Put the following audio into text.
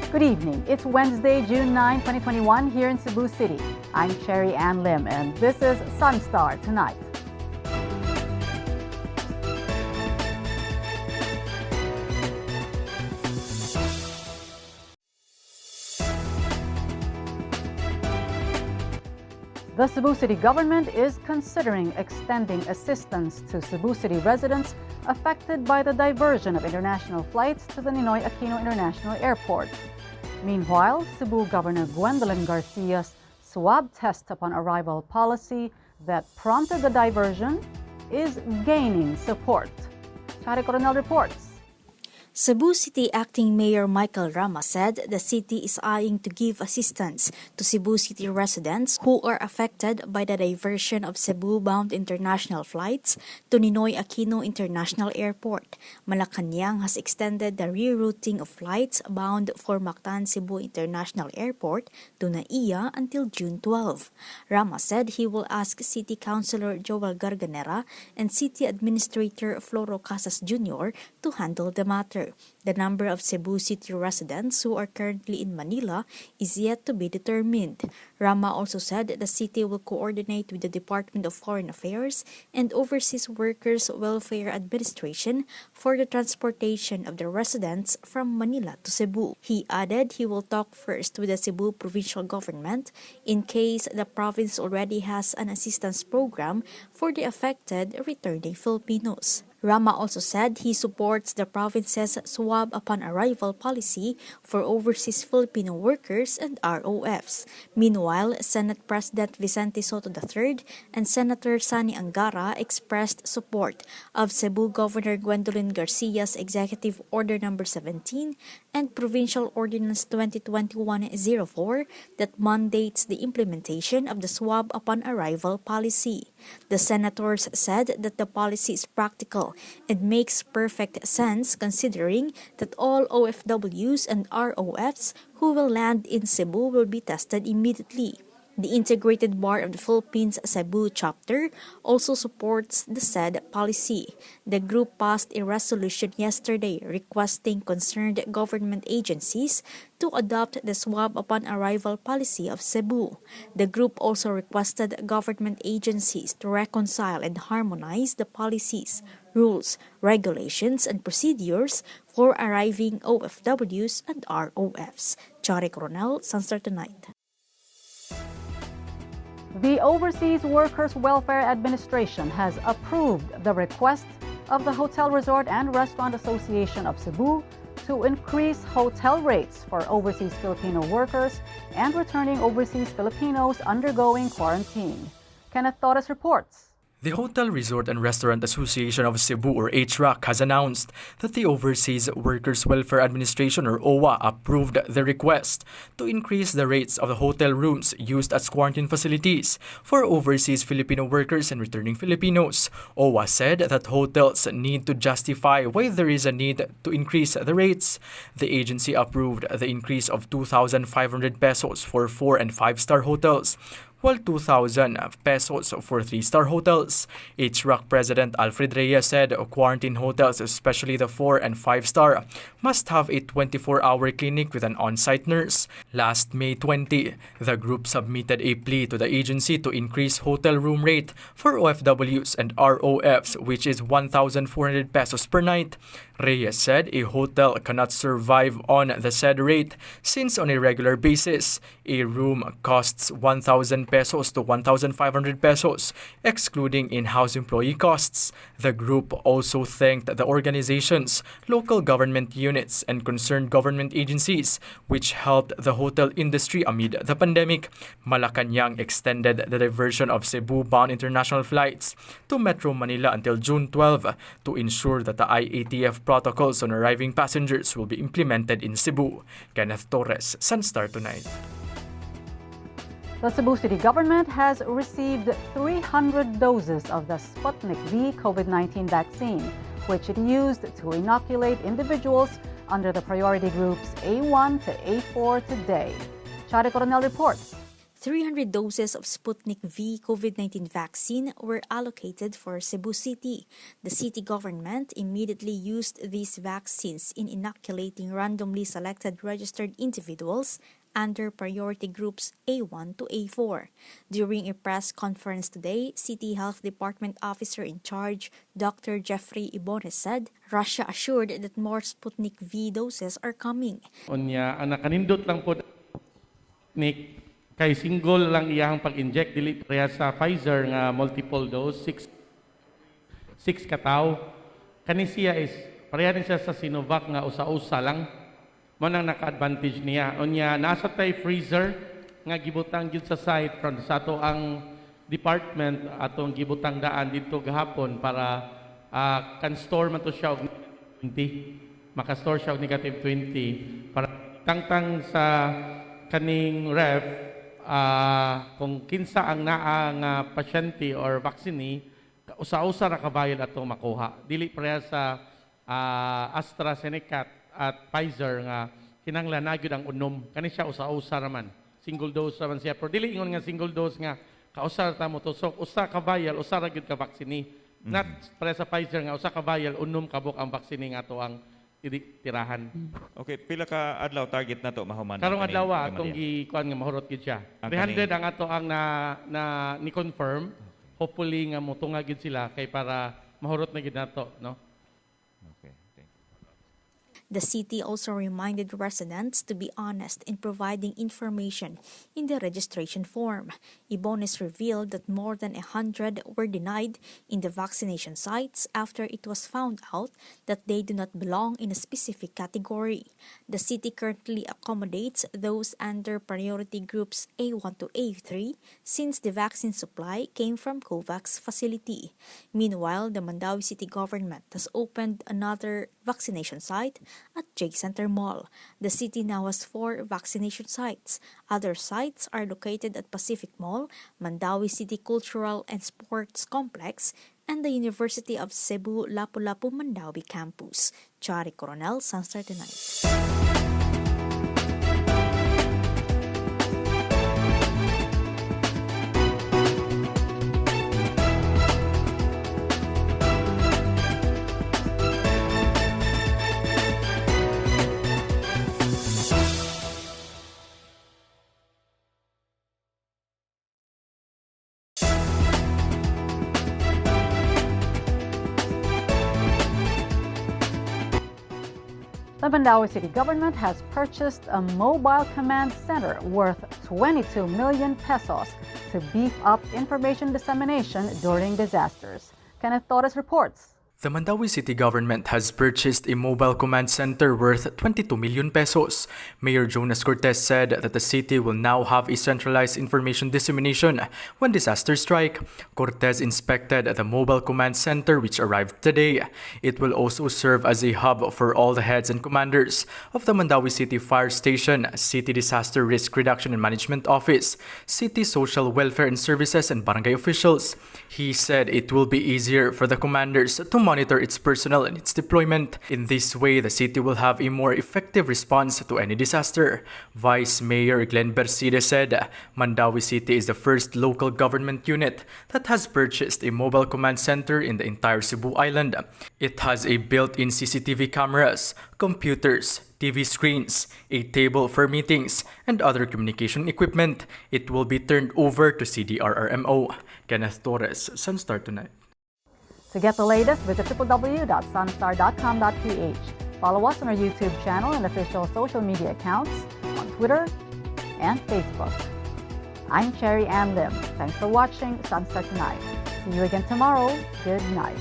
Good evening. It's Wednesday, June 9, 2021 here in Cebu City. I'm Cherry Ann Lim and this is SunStar Tonight. The Cebu City government is considering extending assistance to Cebu City residents affected by the diversion of international flights to the Ninoy Aquino International Airport. Meanwhile, Cebu Governor Gwendolyn Garcia's swab test upon arrival policy that prompted the diversion is gaining support. Chari Coronel reports. Cebu City Acting Mayor Michael Rama said the city is eyeing to give assistance to Cebu City residents who are affected by the diversion of Cebu-bound international flights to Ninoy Aquino International Airport. Malacanang has extended the rerouting of flights bound for Mactan Cebu International Airport to NAIA until June 12. Rama said he will ask City Councilor Joel Garganera and City Administrator Floro Casas Jr. to handle the matter. The number of Cebu City residents who are currently in Manila is yet to be determined. Rama also said the city will coordinate with the Department of Foreign Affairs and Overseas Workers Welfare Administration for the transportation of the residents from Manila to Cebu. He added he will talk first with the Cebu provincial government in case the province already has an assistance program for the affected returning Filipinos. Rama also said he supports the province's swab-upon-arrival policy for overseas Filipino workers and ROFs. Meanwhile, Senate President Vicente Soto III and Senator Sani Angara expressed support of Cebu Governor Gwendolyn Garcia's Executive Order No. 17 and Provincial Ordinance 2021-04 that mandates the implementation of the swab-upon-arrival policy. The senators said that the policy is practical and makes perfect sense considering that all OFWs and ROFs who will land in Cebu will be tested immediately. The Integrated Bar of the Philippines Cebu chapter also supports the said policy. The group passed a resolution yesterday requesting concerned government agencies to adopt the swab-upon-arrival policy of Cebu. The group also requested government agencies to reconcile and harmonize the policies, rules, regulations, and procedures for arriving OFWs and ROFs. Chari Coronel, SunStar Tonight. The Overseas Workers Welfare Administration has approved the request of the Hotel Resort and Restaurant Association of Cebu to increase hotel rates for overseas Filipino workers and returning overseas Filipinos undergoing quarantine. Kenneth Torres reports. The Hotel Resort and Restaurant Association of Cebu, or HRAC, has announced that the Overseas Workers Welfare Administration, or Owwa, approved the request to increase the rates of the hotel rooms used as quarantine facilities for overseas Filipino workers and returning Filipinos. Owwa said that hotels need to justify why there is a need to increase the rates. The agency approved the increase of 2,500 pesos for 4- and 5-star hotels, while 2,000 pesos for 3-star hotels. HRAC President Alfred Reyes said quarantine hotels, especially the 4- and 5-star, must have a 24-hour clinic with an on-site nurse. Last May 20, the group submitted a plea to the agency to increase hotel room rate for OFWs and ROFs, which is 1,400 pesos per night. Reyes said a hotel cannot survive on the said rate since on a regular basis, a room costs 1,000 pesos to 1,500 pesos, excluding in-house employee costs. The group also thanked the organizations, local government units, and concerned government agencies which helped the hotel industry amid the pandemic. Malacanang extended the diversion of Cebu-bound international flights to Metro Manila until June 12 to ensure that the IATF protocols on arriving passengers will be implemented in Cebu. Kenneth Torres, SunStar Tonight. The Cebu City government has received 300 doses of the Sputnik V COVID-19 vaccine, which it used to inoculate individuals under the priority groups A1 to A4 today. Chari Coronel reports. 300 doses of Sputnik V COVID-19 vaccine were allocated for Cebu City. The city government immediately used these vaccines in inoculating randomly selected registered individuals under priority groups A1 to A4. During a press conference today, City Health Department Officer in Charge, Dr. Jeffrey Ibones said, Russia assured that more Sputnik V doses are coming. Unya, ang nakanindot lang po Sputnik, kay single lang iyang pag-inject, dili pareha sa Pfizer nga multiple dose, 6 kataw. Kani siya is, pareha din siya sa Sinovac nga usa-usa lang. Mo nang naka-advantage niya. Unya, nasa tay freezer nga gibutang gyud sa site from sa ato ang department atong gibutang daan dito gahapon para can store man to siya og 20. Maka-store siya og negative 20 para tangtang sa kaning ref kung kinsa ang naa nga pasyente or vaccine, usa-usa ra kabayad atong makuha. Dili pareha sa AstraZeneca at Pfizer nga kinahanglan na gyud ang unom. Kani siya usa-usa raman. Single dose raman siya. Pero dili ingon nga single dose nga kausar ta mo tusok. Usa ka vial, usa ra gyud ka vaccine. Not pareha sa Pfizer nga usa ka vial, unom kabuk ang vaccine nga ato ang tirahan. Okay, pila ka adlaw target na to mahuman? Karong adlaw atong gikuan nga mahurot gid siya. 300 ang ato ang na ni confirm. Hopefully nga motunga gid sila kay para mahurot na gid nato, no? Okay, thank you. The city also reminded residents to be honest in providing information in the registration form. Ibones revealed that more than 100 were denied in the vaccination sites after it was found out that they do not belong in a specific category. The city currently accommodates those under priority groups A1 to A3 since the vaccine supply came from COVAX facility. Meanwhile, the Mandaue City government has opened another vaccination site at J Center Mall. The city now has 4 vaccination sites. Other sites are located at Pacific Mall, Mandaue City Cultural and Sports Complex, and the University of Cebu Lapu-Lapu Mandaue Campus. Chari Coronel, SunStar Tonight. The Mandaue City government has purchased a mobile command center worth 22 million pesos to beef up information dissemination during disasters. Kenneth Torres reports. The Mandaue City government has purchased a mobile command center worth 22 million pesos. Mayor Jonas Cortez said that the city will now have a centralized information dissemination when disasters strike. Cortez inspected the mobile command center which arrived today. It will also serve as a hub for all the heads and commanders of the Mandaue City Fire Station, City Disaster Risk Reduction and Management Office, City Social Welfare and Services, and barangay officials. He said it will be easier for the commanders to monitor its personnel and its deployment. In this way, the city will have a more effective response to any disaster. Vice Mayor Glenn Berside said Mandaue City is the first local government unit that has purchased a mobile command center in the entire Cebu Island. It has a built-in CCTV cameras, computers, TV screens, a table for meetings, and other communication equipment. It will be turned over to CDRRMO. Kenneth Torres, SunStar Tonight. To get the latest, visit www.sunstar.com.ph. Follow us on our YouTube channel and official social media accounts on Twitter and Facebook. I'm Cherry Ann Lim. Thanks for watching SunStar Tonight. See you again tomorrow. Good night.